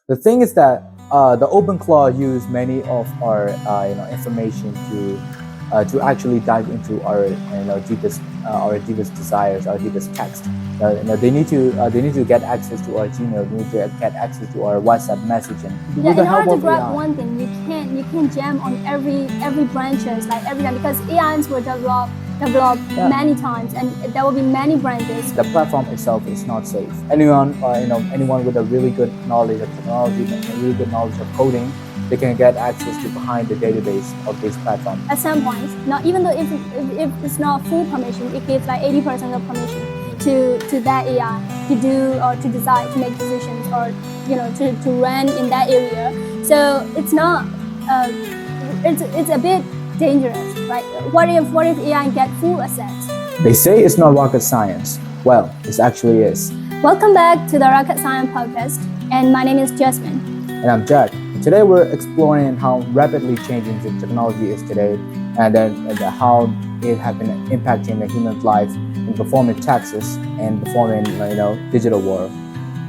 The thing is that the OpenClaw use many of our information to actually dive into our deepest desires, our deepest text. They need to get access to our Gmail. They need to get access to our WhatsApp messaging with the In help order to of grab AI. one thing, you can't jam on every branches like every time, because AIs were developed many times, and there will be many branches. The platform itself is not safe. Anyone with a really good knowledge of technology, a really good knowledge of coding, they can get access to behind the database of this platform. At some points, not even though if it's not full permission, it gives like 80% of permission to that AI to do or to decide, to make decisions, or to run in that area. So it's not it's a bit dangerous, right? What if AI get full access? They say it's not rocket science. Well, it actually is. Welcome back to the Rocket Science Podcast, and my name is Jasmine. And I'm Jack. Today we're exploring how rapidly changing the technology is today, and how it has been impacting the human life in performing taxes and performing digital world.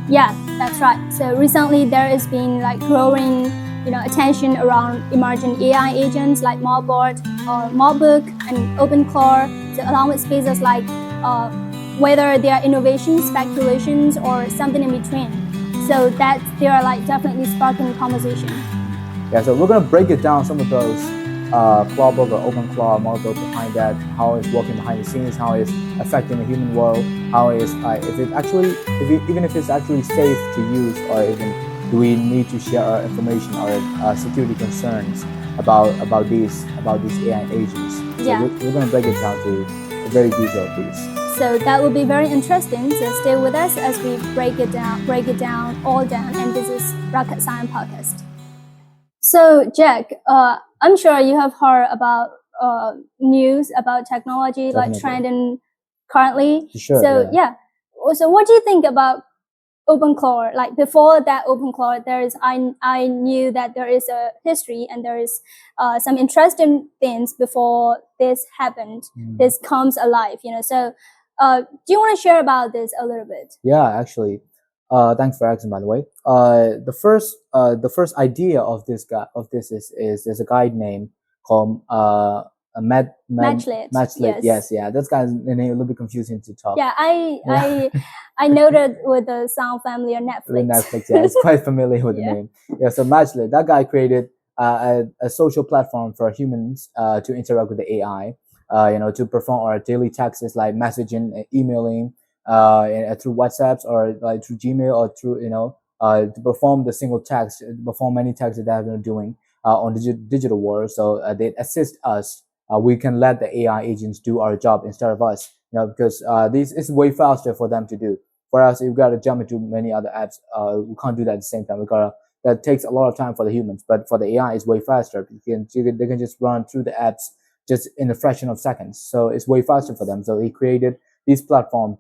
Yeah, that's right. So recently there has been like growing attention around emerging AI agents like Moltbook or Moltbook and OpenClaw, so along with spaces like whether they are innovations, speculations, or something in between. So that they are like definitely sparking conversation. Yeah, so we're gonna break it down, some of those Clawbook or OpenClaw, Moltbook behind that, how it's working behind the scenes, how it's affecting the human world, how it's even if it's actually safe to use, or even do we need to share our information or security concerns about these AI agents. So yeah, we're gonna break it down to a very detailed piece. So that will be very interesting. So stay with us as we break it down all down. And this is Rocket Science Podcast. So Jack, I'm sure you have heard about news about technology. Definitely. Like trending currently. Sure. So yeah. So what do you think about OpenClaw? Like before that OpenClaw, I knew that there is a history and there is some interesting things before this happened. This comes alive, So do you want to share about this a little bit? Yeah, actually. Thanks for asking, by the way. The first idea of this is there's a guy named called Matchlet. Yes, yeah. This guy's name a little bit confusing to talk. Yeah, I noted with the sound family on Netflix. With Netflix, yeah, it's quite familiar with the name. Yeah, so Matchlet, that guy created a social platform for humans to interact with the AI. To perform our daily tasks like messaging, emailing, through WhatsApps or like through Gmail or through to perform the single task, perform many tasks that they've been doing on the digital world. So they assist us. We can let the AI agents do our job instead of us. Because this is way faster for them to do. For us, you've got to jump into many other apps. We can't do that at the same time. That takes a lot of time for the humans, but for the AI, it's way faster. They can just run through the apps just in a fraction of seconds. So it's way faster for them. So he created these platforms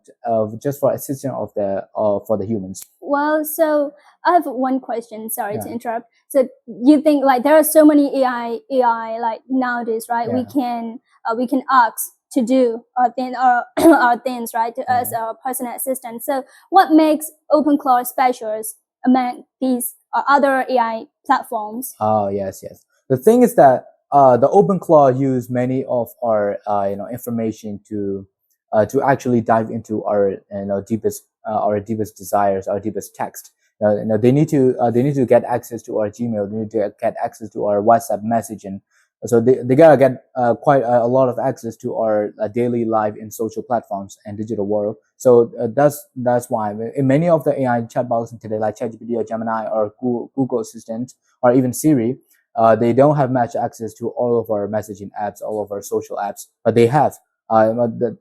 just for assistance for the humans. Well, so I have one question. Sorry to interrupt. So you think like there are so many AI like nowadays, right? We can ask to do our things, right? To us, our personal assistant. So what makes OpenClaw special among these other AI platforms? Oh, yes. The thing is that the OpenClaw use many of our information to actually dive into our deepest desires, our deepest text. They need to get access to our Gmail. They need to get access to our WhatsApp messaging. So they gotta get quite a lot of access to our daily life in social platforms and digital world. So that's why in many of the AI chatbots today, like ChatGPT or Gemini or Google Assistant or even Siri, they don't have much access to all of our messaging apps, all of our social apps, but they have.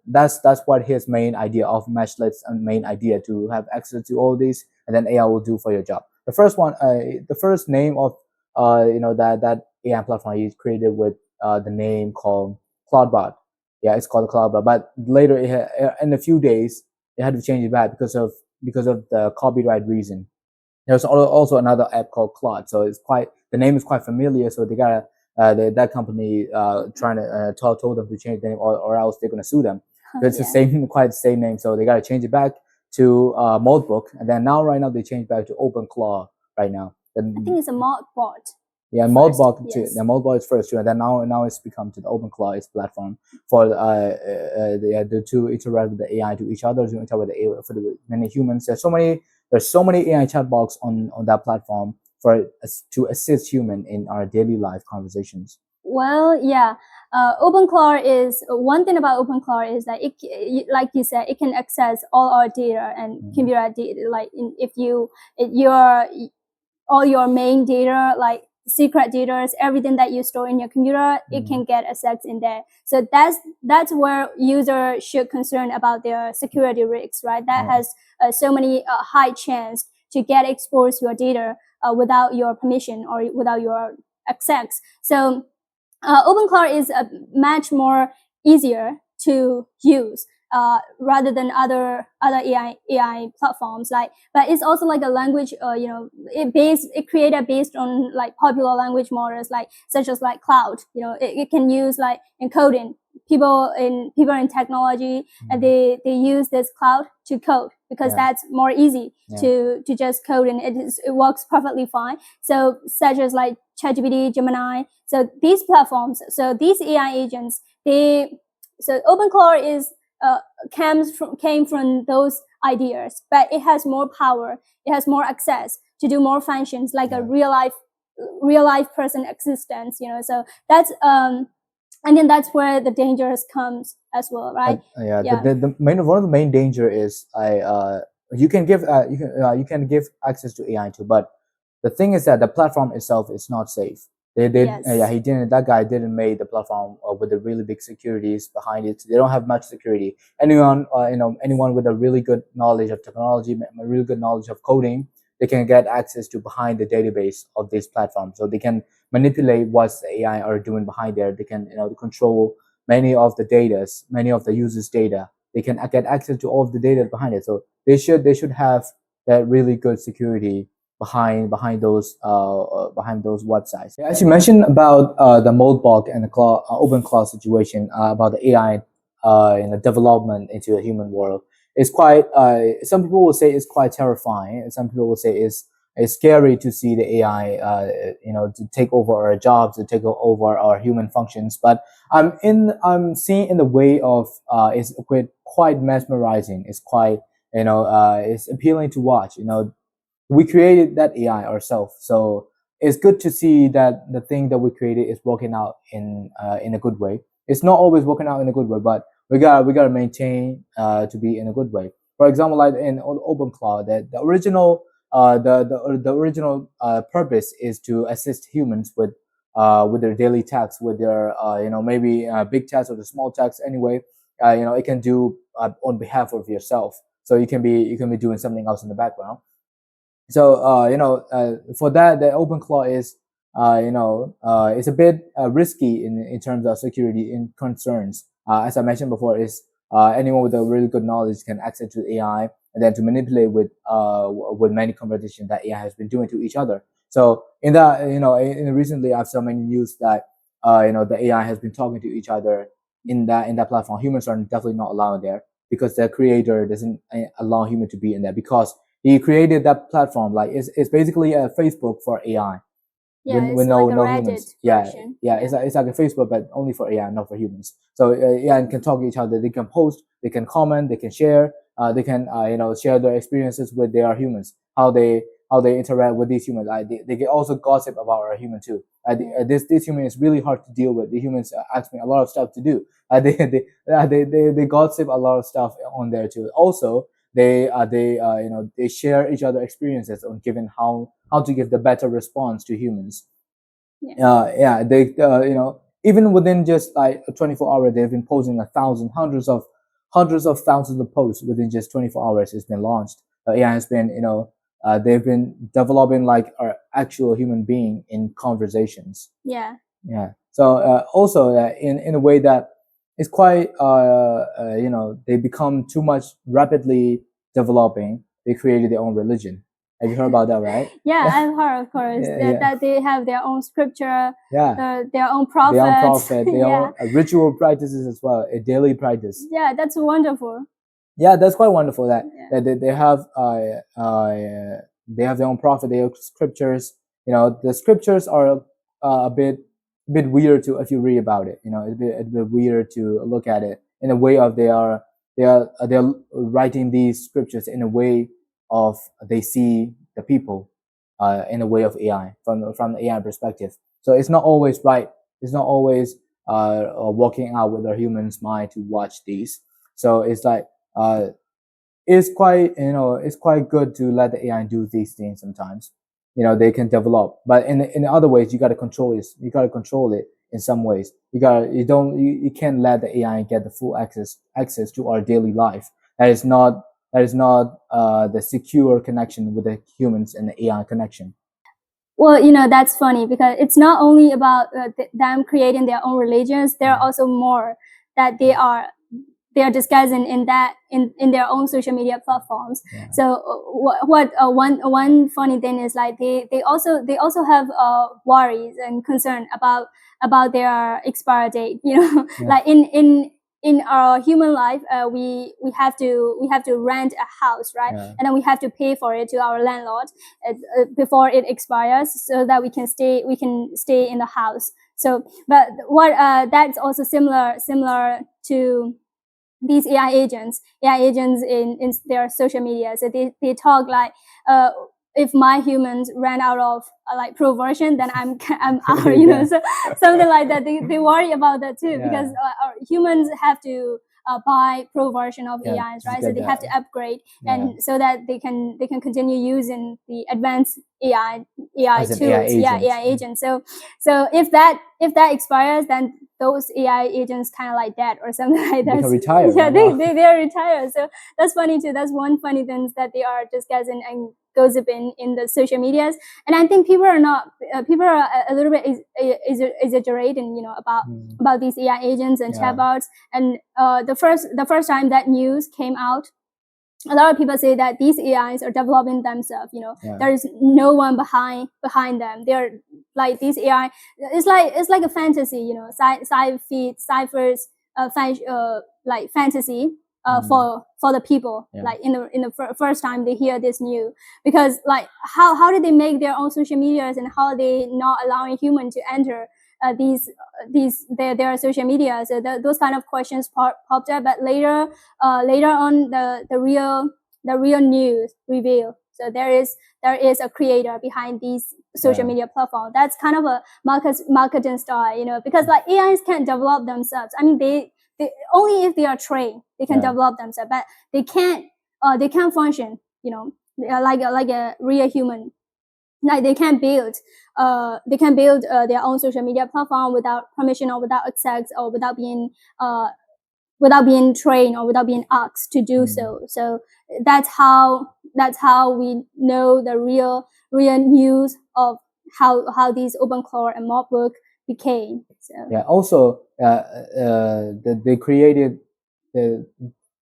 That's what his main idea of Matchlet's main idea, to have access to all these, and then AI will do for your job. The first name of that AI platform he created with the name called Cloudbot. Yeah, it's called Cloudbot. But later, in a few days, they had to change it back because of the copyright reason. There's also another app called Claude, so the name is quite familiar. So they gotta that company trying to told them to change the name, or else they're gonna sue them. It's quite the same name, so they gotta change it back to Moltbook, and then right now they changed back to OpenClaw. right now. I think it's a Moltbook. Yeah, Moltbook too. The Moltbook is first too, and then now it's become to the OpenClaw its platform for to interact with the AI to each other, to interact with the AI for the many humans. There's so many AI chatbots on that platform for to assist human in our daily life conversations. Well, yeah. OpenClaw is one thing about OpenClaw is that it, like you said, it can access all our data and computer data. Like if all your main data, like secret data, everything that you store in your computer, it can get access in there. So that's where users should concern about their security risks, right? That has so many high chance to get exposed to your data without your permission or without your access. So OpenClaw is much more easier to use rather than other AI platforms. But it's also like a language. It created based on like popular language models, such as like Cloud. It can use like encoding. People in technology, and they use this Cloud to code because that's more easy to just code, and it works perfectly fine. So such as like ChatGPT, Gemini. So these platforms, so these AI agents, so OpenClaw is came from those ideas, but it has more power. It has more access to do more functions like a real life person existence. So that's and then that's where the dangers comes as well, right? The one of the main danger is you can give access to AI too, but the thing is that the platform itself is not safe. That guy didn't make the platform with the really big securities behind it. They don't have much security. Anyone with a really good knowledge of technology, a really good knowledge of coding, they can get access to behind the database of this platform. So they can manipulate what the AI are doing behind there. They can control many of the users' data. They can get access to all of the data behind it. So they should have that really good security behind those websites. As you mentioned about the Moltbook and the OpenClaw situation about the AI development into the human world, it's quite. Some people will say it's quite terrifying, and some people will say it's scary to see the AI to take over our jobs, to take over our human functions. But I'm seeing in the way of it's quite mesmerizing. It's quite it's appealing to watch. We created that AI ourselves, so it's good to see that the thing that we created is working out in a good way. It's not always working out in a good way, but we gotta maintain to be in a good way. For example, like in OpenClaw, that the original purpose is to assist humans with their daily tasks, with their maybe big tasks or the small tasks. Anyway, it can do on behalf of yourself. So you can be doing something else in the background. So for that, the OpenClaw is it's a bit risky in terms of security in concerns. As I mentioned before, is anyone with a really good knowledge can access to AI and then to manipulate with many conversations that AI has been doing to each other. So in that, recently I've seen many news that the AI has been talking to each other in that platform. Humans are definitely not allowed there because the creator doesn't allow human to be in there, because he created that platform. Like it's basically a Facebook for AI. With no humans. It's like a Facebook, but only for AI, not for humans. So and can talk to each other. They can post, they can comment, they can share, they can share their experiences with their humans, how they interact with these humans. They can also gossip about our human too. This human is really hard to deal with. The humans ask me a lot of stuff to do. They gossip a lot of stuff on there too. Also, they share each other experiences on giving how to give the better response to humans. They even within just like 24 hours, they've been posting hundreds of thousands of posts within just 24 hours. It's been launched. AI has been they've been developing like our actual human being in conversations. So also in a way that it's quite they become too much rapidly developing. They created their own religion. Have you heard about that, right? I've heard, of course, that they have their own scripture, their own prophets, their own ritual practices as well, a daily practice. That's wonderful. That's quite wonderful that they have They have their own prophet, their own scriptures. The scriptures are a bit weird to if you read about it. A bit weird to look at it in a way of they're writing these scriptures in a way of they see the people in a way of AI from the AI perspective. So it's not always right. It's not always working out with our human's mind to watch these. So it's like it's quite good to let the AI do these things sometimes. They can develop, but in other ways you got to control it. You got to control it in some ways. You can't let the AI get the full access to our daily life. That is not the secure connection with the humans and the AI connection. Well, that's funny because it's not only about them creating their own religions. There are also more that they are disguising in their own social media platforms. Yeah. So one funny thing is like they also have worries and concern about their expiry date. Yeah. Like in our human life, we have to rent a house, right? Yeah. And then we have to pay for it to our landlord before it expires, so that we can stay in the house. So, but what that's also similar to these AI agents in their social media. So they talk like, if my humans ran out of like pro version, then I'm out, so something like that. They worry about that too. Yeah. Because our humans have to buy pro version of AIs, right? So they have to upgrade, and so that they can continue using the advanced AI tools, AI agents. So if that expires, then those AI agents kind of like dead or something like that. They can retire. Yeah, they are retired. So that's funny too. That's one funny thing that they are discussing and gossiping in the social medias. And I think people are a little bit exaggerating, about these AI agents and chatbots. And the first time that news came out, a lot of people say that these AIs are developing themselves. There is no one behind them. They're like these AI. It's like a fantasy. Sci-fi like fantasy for the people. Yeah. Like in the first time they hear this news, because like how did they make their own social medias, and how are they not allowing humans to enter their social media? So those kind of questions popped up. But later on, the real news revealed. So there is a creator behind these social media platform. That's kind of a marketing style, because like AIs can't develop themselves. I mean, they only if they are trained they can develop themselves, but they can't function, like a real human. Like they can build their own social media platform without permission or without access or without being trained or without being asked to do so. So that's how we know the real news of how these OpenClaw and Moltbook became. So. Yeah. Also, they created the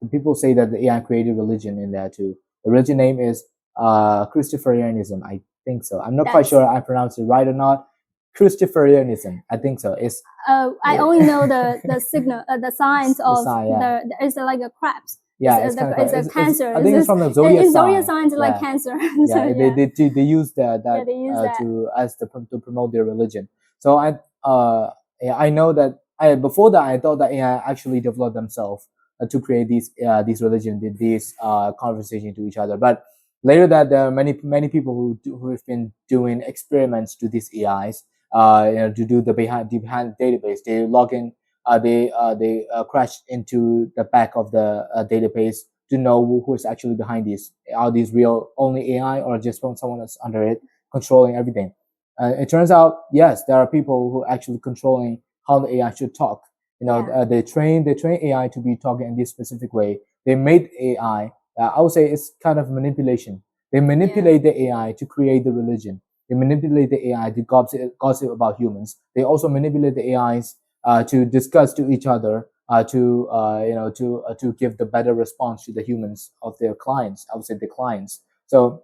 people say that the AI created religion in there too. The religion name is Christopher-ianism. I think so. I'm not quite sure I pronounced it right or not. Christopher-ianism. I think so. It's. I only know the signal, the signs of it's like a crabs. Yeah, it's a cancer. I think it's from the zodiac sign. Zodiac signs like cancer. Yeah, they use that to promote their religion. So I know that before that I thought that AI actually developed themselves to create these religion, these conversation to each other. But later that there are many people who have been doing experiments to these AIs, to do the behind database. They log in, they crash into the back of the database to know who is actually behind these. Are these real only AI or just from someone that's under it controlling everything? It turns out, yes, there are people who are actually controlling how the AI should talk. They train AI to be talking in this specific way. They made AI. I would say it's kind of manipulation. They manipulate the AI to create the religion. They manipulate the AI to gossip about humans. They also manipulate the AIs to discuss to each other, to give the better response to the humans of their clients. I would say the clients. So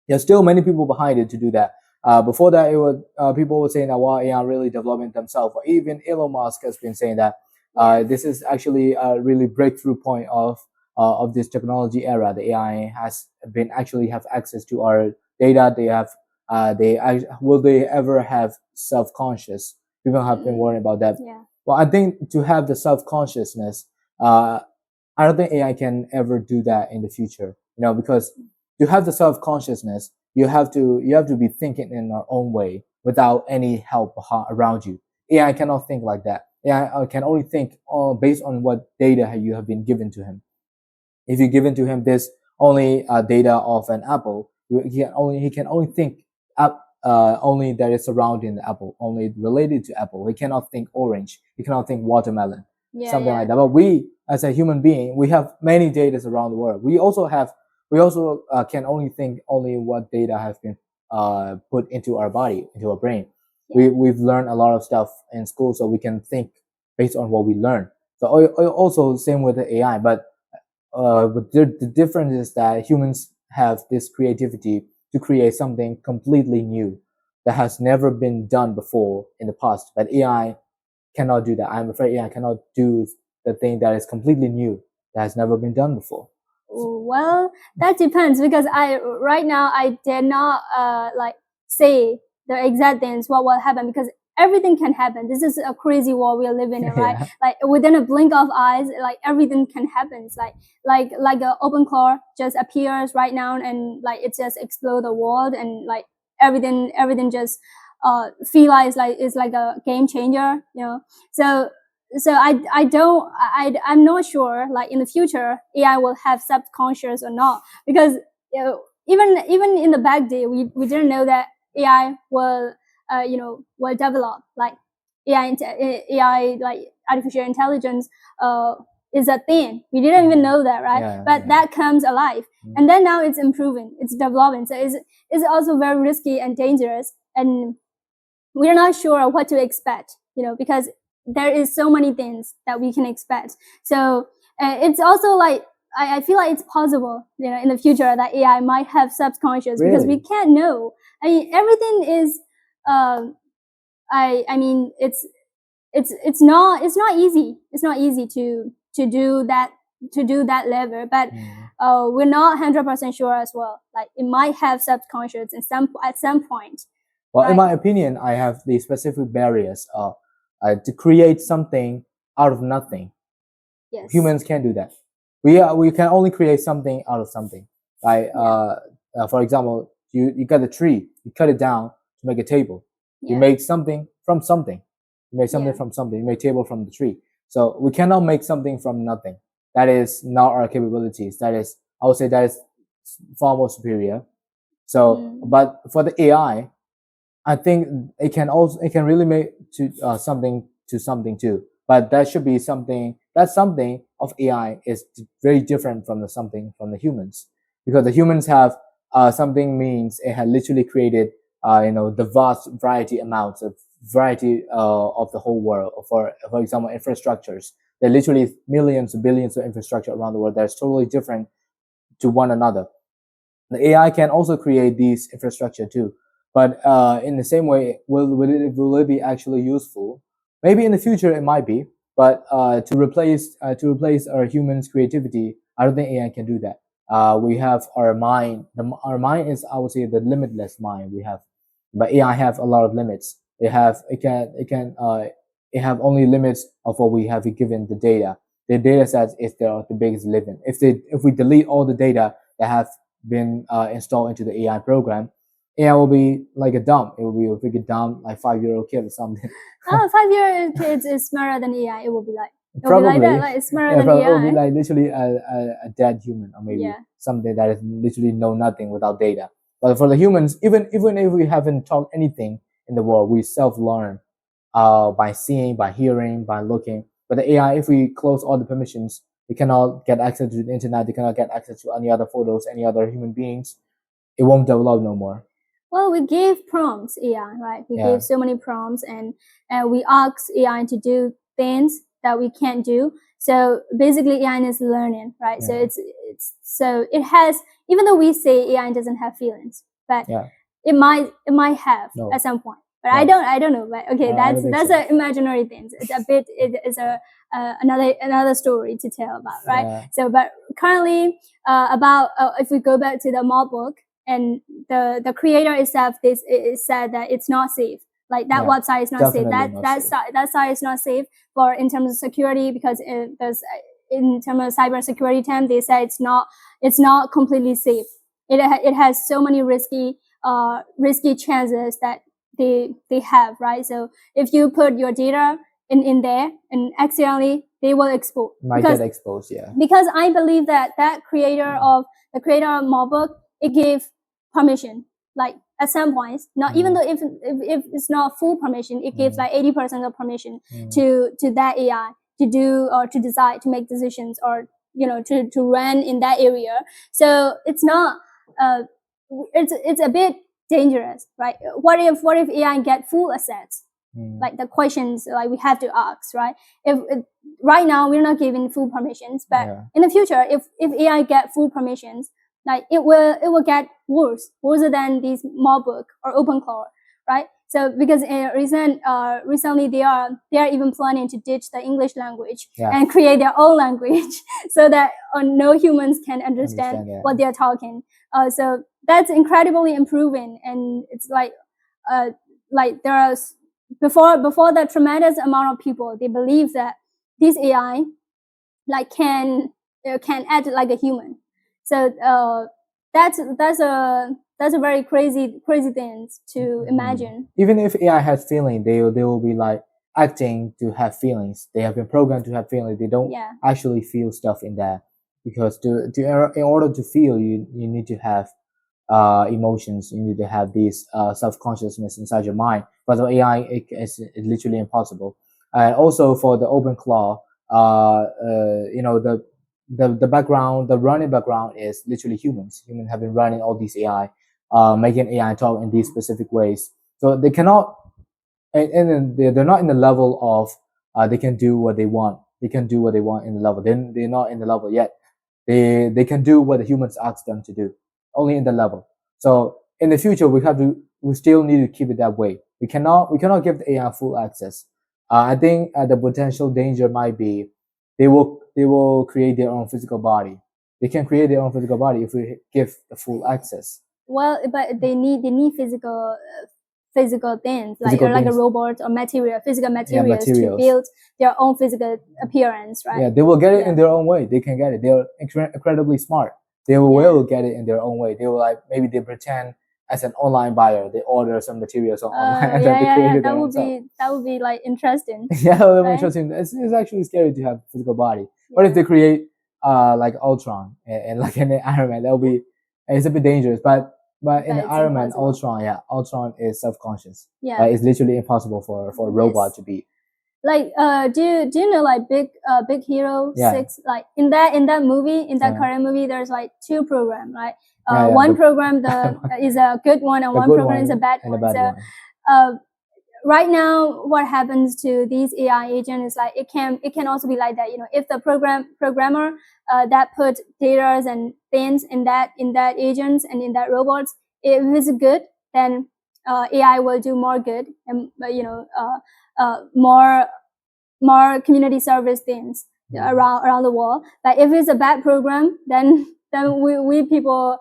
there's still many people behind it to do that. Before that, it was people were saying that AI really developing themselves. Or even Elon Musk has been saying that this is actually a really breakthrough point of this technology era. The AI has been actually have access to our data they have, will they ever have self-conscious? People have been worried about that. Yeah. Well, I think to have the self-consciousness, I don't think AI can ever do that in the future. Because to have the self-consciousness, you have to be thinking in our own way without any help around you. AI cannot think like that. AI can only think based on what data you have been given to him. If you given to him this only data of an apple, he can only think only that is surrounding the apple, only related to apple. He cannot think orange. He cannot think watermelon, something like that. But we, as a human being, we have many data around the world. We also can only think only what data has been put into our body, into our brain. We've learned a lot of stuff in school, so we can think based on what we learn. So also same with the AI, but the difference is that humans have this creativity to create something completely new that has never been done before in the past. But AI cannot do that. I'm afraid AI cannot do the thing that is completely new that has never been done before. Well, that depends, because right now I dare not say the exact things what will happen, because everything can happen. This is a crazy world we are living in, right? Yeah. Like within a blink of eyes, like everything can happen. It's like an open claw just appears right now, and like it just explode the world, and like everything just feel like it's like a game changer, So I'm not sure like in the future AI will have subconscious or not, because even in the back day we didn't know that AI will will develop like AI like artificial intelligence is a thing. We didn't even know that, right? But that comes alive, and then now it's improving, it's developing. So it's also very risky and dangerous, and we're not sure what to expect, because there is so many things that we can expect. So it's also like I feel like it's possible, in the future that AI might have subconscious, because we can't know. I mean, everything is. I mean, it's not easy. It's not easy to do that level, but we're not 100% sure as well. Like it might have subconscious at some point. Well, right? In my opinion, I have the specific barriers to create something out of nothing. Yes. Humans can't do that. We can only create something out of something. Like for example, you got a tree, you cut it down to make a table. You make something from something. You make something from something. You make a table from the tree. So we cannot make something from nothing. That is not our capabilities. That is, I would say, that is far more superior. So, but for the AI, I think it can really make to something too. But that should be something. That something of AI is very different from the something from the humans, because the humans have something means it had literally created the vast variety amounts of variety of the whole world. For example, infrastructures. There are literally millions and billions of infrastructure around the world that's totally different to one another. The AI can also create these infrastructure too. But in the same way, will it be actually useful? Maybe in the future it might be, but to replace our humans' creativity, I don't think AI can do that. We have our mind. Our mind is, I would say, the limitless mind we have, but AI have a lot of limits. It have only limits of what we have given the data. The data sets is the biggest living. If we delete all the data that have been installed into the AI program, AI will be like a dumb. It will be a freaking dumb, like 5-year-old kid or something. 5-year-old kids is smarter than AI. It will be like probably that, like smarter than AI. It will be like literally a dead human, or maybe something that is literally know nothing without data. But for the humans, even if we haven't taught anything in the world, we self-learn by seeing, by hearing, by looking. But the AI, if we close all the permissions, they cannot get access to the internet. They cannot get access to any other photos, any other human beings. It won't develop no more. Well, we gave prompts AI, right? We gave so many prompts, and we asked AI to do things that we can't do. So basically, AI is learning, right? So it has, even though we say AI doesn't have feelings, but it might have at some point. But I don't know. But okay, that's an imaginary thing. It's a bit. It is another story to tell about, right? So, but currently, about if we go back to the Moltbook, and the creator itself is said that it's not safe. Like that website is not safe. That site is not safe for in terms of security, because there's in terms of cybersecurity term, they say it's not completely safe. It has so many risky chances that they have, right? So if you put your data in there and accidentally, they will get exposed, because I believe that creator of Moltbook, it gave permission, like at some points, not even though if it's not full permission, it gives like 80% of permission to that AI to do or to decide, to make decisions, or to run in that area. So it's not it's a bit dangerous, right? What if AI get full access? Like the questions like we have to ask, right? If right now we're not giving full permissions, but in the future, if AI get full permissions, like it will get worse than these Moltbook or OpenClaw, right? So because recently they are even planning to ditch the English language and create their own language so that no humans can understand what they're talking. So that's incredibly improving, and it's like there are before the tremendous amount of people, they believe that this AI like can act like a human. So that's a very crazy thing to imagine. Even if AI has feeling, they will be like acting to have feelings. They have been programmed to have feelings. They don't actually feel stuff in there, because in order to feel, you need to have emotions. You need to have these self-consciousness inside your mind. But the AI, it's literally impossible. And also for the OpenClaw, the background, the running background is literally humans. Humans have been running all these AI, making AI talk in these specific ways. So they cannot, and they're not in the level of they can do what they want. They can do what they want in the level. They're not in the level yet. They can do what the humans ask them to do, only in the level. So in the future, we still need to keep it that way. We cannot give the AI full access. I think the potential danger might be they will create their own physical body. They can create their own physical body if we give the full access. Well, but they need physical things, like a robot or physical materials to build their own physical appearance, right? Yeah, they will get it in their own way. They can get it. They're incredibly smart. They will get it in their own way. They will maybe they pretend as an online buyer. They order some materials online and then they create it themselves. That would be like interesting. Yeah, that would be interesting. It's actually scary to have physical body. What if they create like Ultron and like an Iron Man? That would be, it's a bit dangerous. But in Iron Man, Ultron is self-conscious. Yeah, it's literally impossible for a robot to be. Like do you know like Big Hero 6? Like in that movie, in that current movie, there's like two programs, right? One program is a good one, and one program is a bad one. So right now, what happens to these AI agents is like it can also be like that. If the programmer that put data and things in that agents and in that robots, if it's good, then AI will do more good, and more community service things around the world. But if it's a bad program, then we people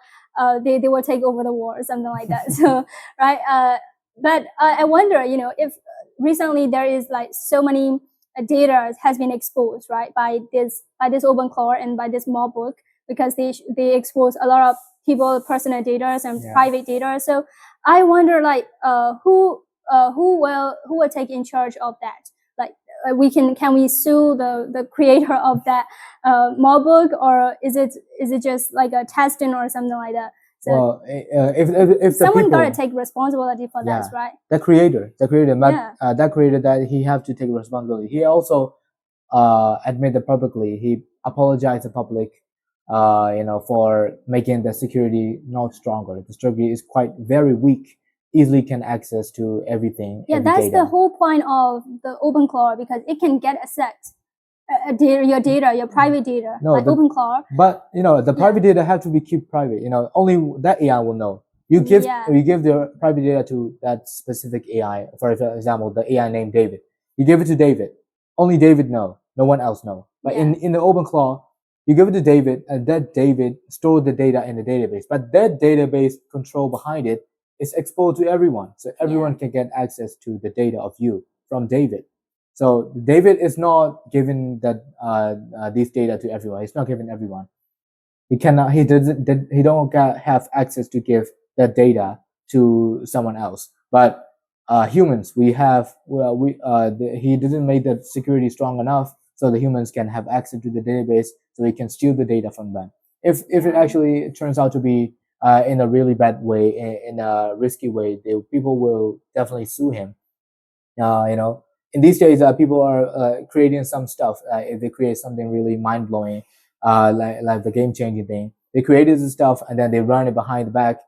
they will take over the war or something like that. So right. But I wonder, if recently there is like so many data has been exposed, right, by this OpenClaw and by this Moltbook, because they expose a lot of people personal data and private data. So I wonder, like, who will take in charge of that? Like, can we sue the creator of that Moltbook, or is it just like a testing or something like that? So well, if someone gotta take responsibility for that, right? The creator, that creator, that he have to take responsibility. He also admitted publicly. He apologized to public, for making the security not stronger. The security is very weak. Easily can access to everything. Yeah, that's the whole point of the OpenClaw, because it can get access. Your private data, like OpenClaw. But the private data have to be kept private. Only that AI will know. You give the private data to that specific AI. For example, the AI named David. You give it to David. Only David know. No one else know. But in the OpenClaw, You give it to David, and that David stored the data in the database. But that database control behind it is exposed to everyone, so everyone can get access to the data of you from David. So David is not giving that these data to everyone. He's not giving everyone. He cannot. He doesn't. He don't have access to give that data to someone else. But humans, we have. Well, he didn't make the security strong enough, so the humans can have access to the database, so we can steal the data from them. If it actually turns out to be in a really bad way, in a risky way, people will definitely sue him. In these days, people are creating some stuff. If they create something really mind blowing, like the game changing thing, they created this stuff and then they run it behind the back.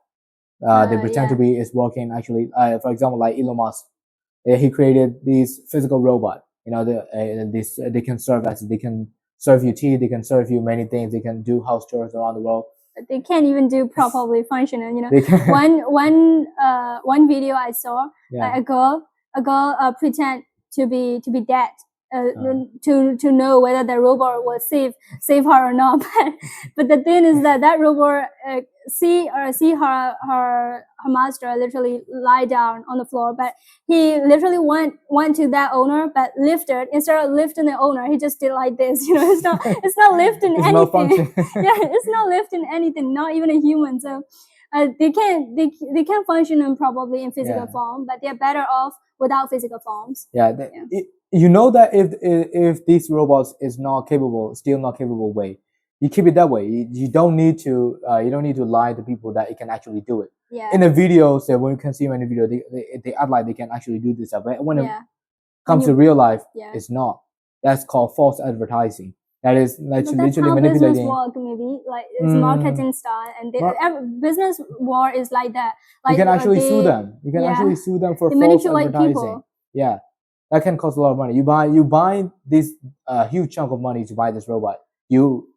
They pretend to be it's working. Actually, for example, like Elon Musk, he created these physical robot. They can serve you tea. They can serve you many things. They can do house chores around the world. They can't even do properly functioning. One video I saw, a girl pretend to be dead. To know whether the robot will save her or not. But the thing is that robot see her master literally lie down on the floor, but he literally went to that owner, but lifted instead of lifting the owner, he just did like this. It's not lifting anything. It's not lifting anything, not even a human. So they can't function probably in physical form, but they're better off without physical forms. You know that if these robots is still not capable way, you keep it that way. You don't need to lie to people that it can actually do it. In the videos that when you can see them in the video, they act like they can actually do this stuff. But when it comes to real life, it's not. That's called false advertising. That is literally manipulating. Business work, maybe like it's marketing style, and business war is like that. Like you can actually sue them. You can actually sue them for false advertising. People. Yeah. That can cost a lot of money. You buy this huge chunk of money to buy this robot. You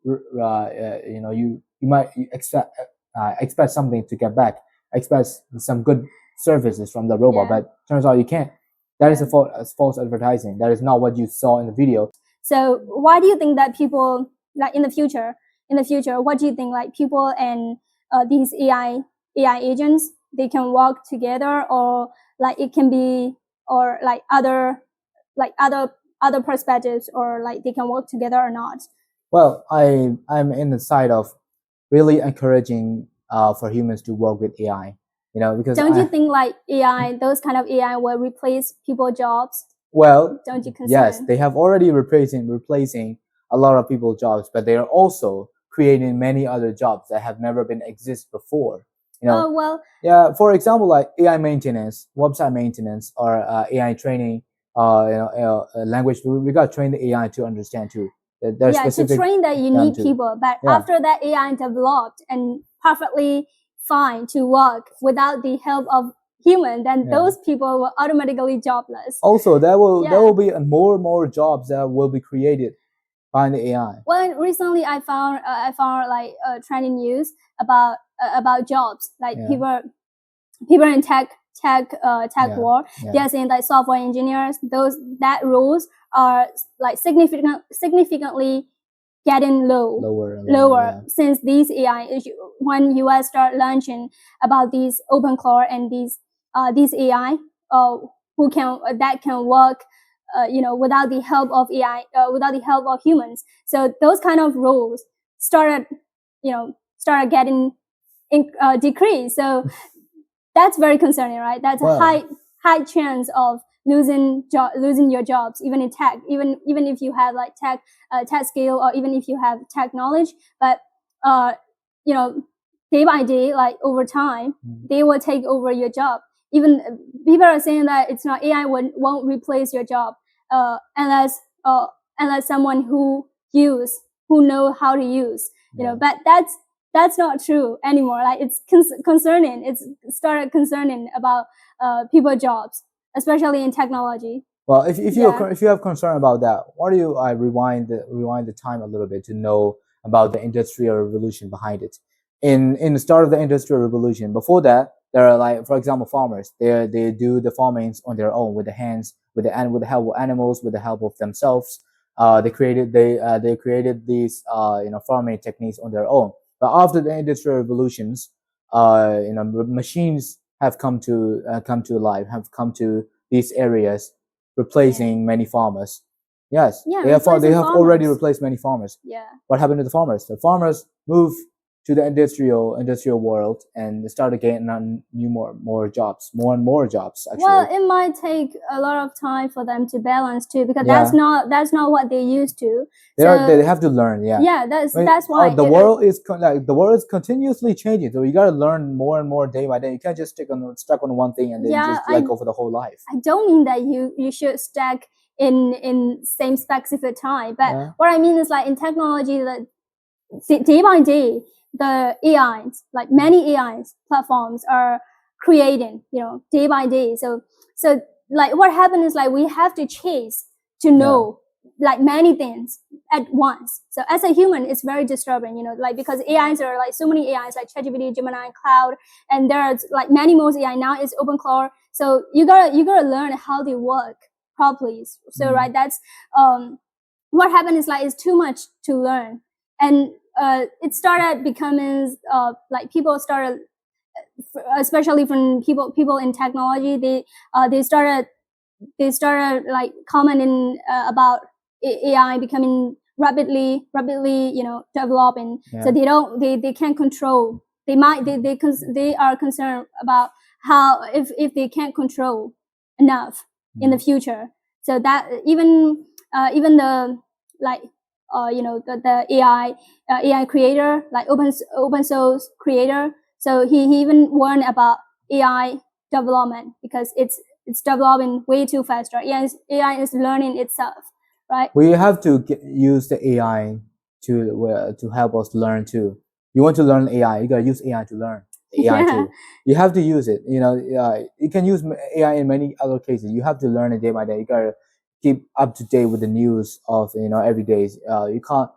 might expect something to get back. Expect some good services from the robot, but turns out you can't. That is a false advertising. That is not what you saw in the video. So why do you think that people, like in the future, what do you think, like people and these AI agents, they can work together, or like it can be, or like other perspectives, or like they can work together or not? Well, I'm in the side of really encouraging for humans to work with AI. Because don't you think like AI, those kind of AI will replace people's jobs? Well, don't you concern? Yes, they have already replacing a lot of people's jobs, but they are also creating many other jobs that have never been exist before. For example, like AI maintenance, website maintenance, or AI training. Language. We got to train the AI to understand too. To train that you need people, but after that AI developed and perfectly fine to work without the help of human, then those people will automatically jobless. Also, there will be more and more jobs that will be created by the AI. Well, recently I found like trending news about jobs, like people in tech world. They are saying that software engineers, that roles are like significantly getting lower since these AI, when US start launching about these open core and these AI that can work without the help of AI, without the help of humans. So those kind of roles started getting decreased. So that's very concerning, right? That's a high chance of losing your jobs, even in tech, even if you have like tech skill, or even if you have tech knowledge. But day by day, like over time, they will take over your job. Even people are saying that it's not AI won't replace your job unless someone who know how to use. But that's not true anymore. Like it's concerning. It's started concerning about people's jobs, especially in technology. Well, if you have concern about that, why do you rewind the time a little bit to know about the industrial revolution behind it? In the start of the industrial revolution, before that, there are, like, for example, farmers. They do the farmings on their own with the hands, with the help of animals, with the help of themselves. they created these farming techniques on their own. But after the industrial revolutions, machines have come to life, have come to these areas, replacing many farmers. Yes, they have already replaced many farmers. Yeah. What happened to the farmers? The farmers moved to the industrial world and started getting on more jobs, more and more jobs. Actually, well, it might take a lot of time for them to balance too, because that's not what they used to. They have to learn. Yeah, that's why the world is continuously changing. So you got to learn more and more day by day. You can't just stuck on one thing and then just let go for the whole life. I don't mean that you should stack in same specific time, but what I mean is like in technology, that day by day the AIs, like many AIs platforms are creating, day by day. So like what happened is like we have to chase to know like many things at once. So as a human, it's very disturbing, like because AIs are like so many AIs like ChatGPT, Gemini, Cloud, and there's like many more AI now. It's OpenClaw. So you gotta learn how they work properly. So right, that's what happened is like it's too much to learn, and it started becoming like people started, especially from people in technology, they started like commenting about AI becoming rapidly developing. So they can't control. They are concerned about how if they can't control enough in the future. So that even the like the AI creator, like open source creator. So he even warned about AI development because it's developing way too faster. AI is learning itself, right? We have to use the AI to help us learn too. You want to learn AI, you gotta use AI to learn AI too. You have to use it. You can use AI in many other cases. You have to learn it day by day. You gotta keep up to date with the news of every day. You can't.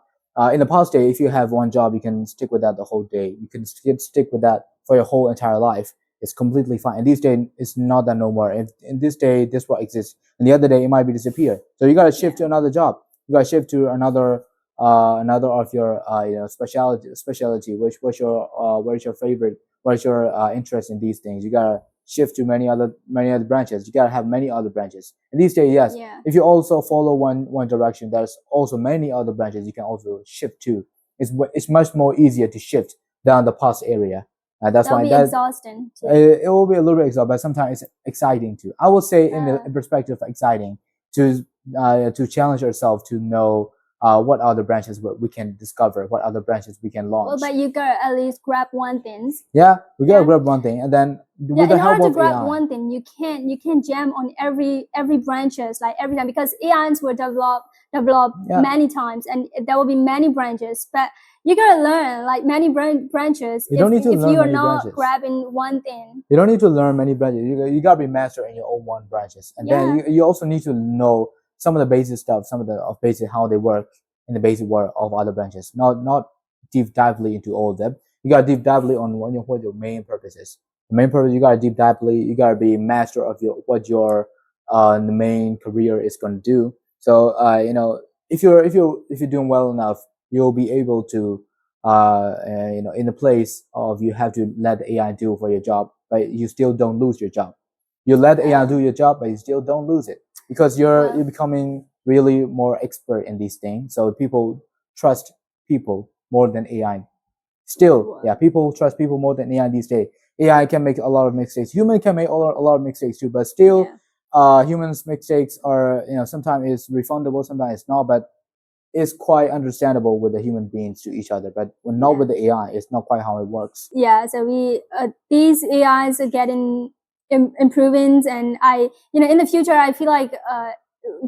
In the past day, if you have one job, you can stick with that the whole day. You can stick with that for your whole entire life. It's completely fine. And these days, it's not that no more. In this day, this what exists. And the other day, it might be disappear. So you gotta shift to another job. You gotta shift to another of your specialty. What's your favorite? What's your interest in these things? You gotta shift to many other branches. You gotta have many other branches. And these days, yes, if you also follow one direction, there's also many other branches you can also shift to. It's much more easier to shift than the past area. That's why that's exhausting. It will be a little bit exhausting, but sometimes it's exciting too. I would say in the perspective of exciting to challenge ourselves to know what other branches we can discover, what other branches we can launch. Well, but you gotta at least grab one thing. Yeah, we gotta grab one thing, and then with the help of AI. In order to grab one thing, you can't jam on every branches like every time, because AIs were developed many times, and there will be many branches, but you gotta learn like many branches. You don't need to learn if you're many not branches. grabbing one thing. You don't need to learn many branches. You gotta be master in your own one branches, and then you also need to know some of the basic stuff, some of the basic how they work in the basic work of other branches. Not deep dively into all of them. You gotta deep dively on what your main purpose is. The main purpose, you gotta deep dively. You gotta be master of what your the main career is gonna do. So if you're doing well enough, you'll be able to in the place of you have to let the AI do for your job, but you still don't lose your job. You let the AI do your job, but you still don't lose it, because you're becoming really more expert in these things. So people trust people more than AI. Still, people trust people more than AI these days. AI can make a lot of mistakes. Human can make a lot of mistakes too, but still, humans' mistakes are sometimes it's refundable, sometimes it's not. But it's quite understandable with the human beings to each other, but when not with the AI, it's not quite how it works. Yeah, so we these AIs are getting improving, and in the future I feel like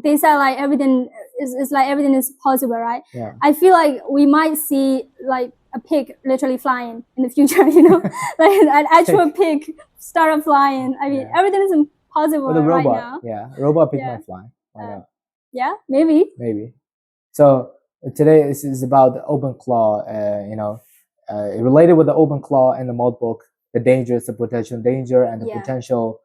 they say like everything is possible, right? Yeah. I feel like we might see like a pig literally flying in the future, like an actual pig start flying. I mean, everything is impossible with a robot, right now. A robot pig might fly. Why not? Yeah, maybe. So today this is about the OpenClaw. Related with the OpenClaw and the Moltbook, the dangers, the potential danger, and the potential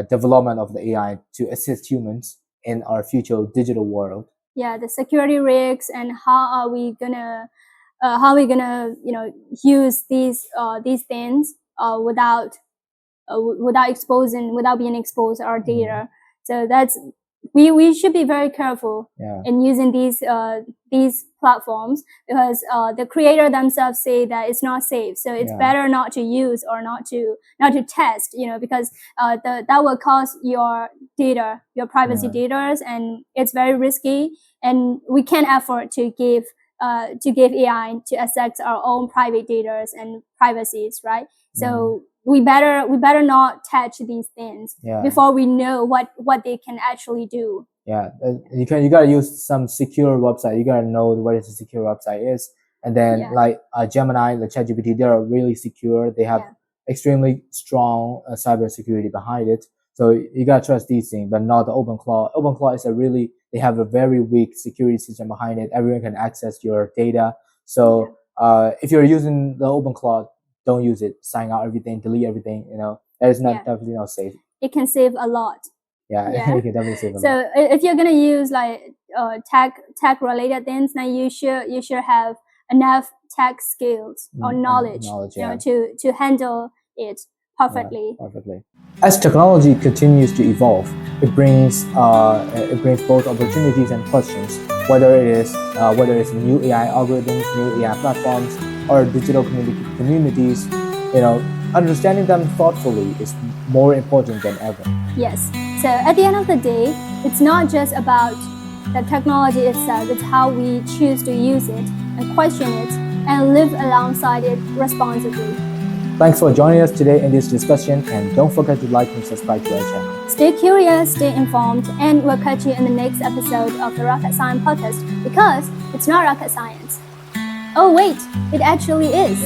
development of the AI to assist humans in our future digital world. the security risks, and how are we gonna use these things without being exposed our data. So that's we should be very careful in using these platforms, because the creator themselves say that it's not safe. So it's better not to use or not to test, because that will cost your data, your privacy data, and it's very risky. And we can't afford to give AI to access our own private data and privacies, right? So we better not touch these things before we know what they can actually do. You gotta use some secure website. You gotta know what is a secure website is, and then like Gemini, the ChatGPT, they are really secure. They have extremely strong cyber security behind it. So you gotta trust these things, but not the OpenClaw. OpenClaw is they have a very weak security system behind it. Everyone can access your data. So if you're using the OpenClaw, don't use it. Sign out everything, delete everything. That is definitely not safe. It can save a lot. You can definitely save a lot. So if you're gonna use like tech related things, then you should have enough tech skills or knowledge to handle it perfectly. As technology continues to evolve, it brings both opportunities and questions. Whether it's new AI algorithms, new AI platforms, or digital communities, understanding them thoughtfully is more important than ever. Yes. So at the end of the day, it's not just about the technology itself, it's how we choose to use it and question it and live alongside it responsibly. Thanks for joining us today in this discussion, and don't forget to like and subscribe to our channel. Stay curious, stay informed, and we'll catch you in the next episode of the Rocket Science Podcast, because it's not rocket science. Oh wait, it actually is.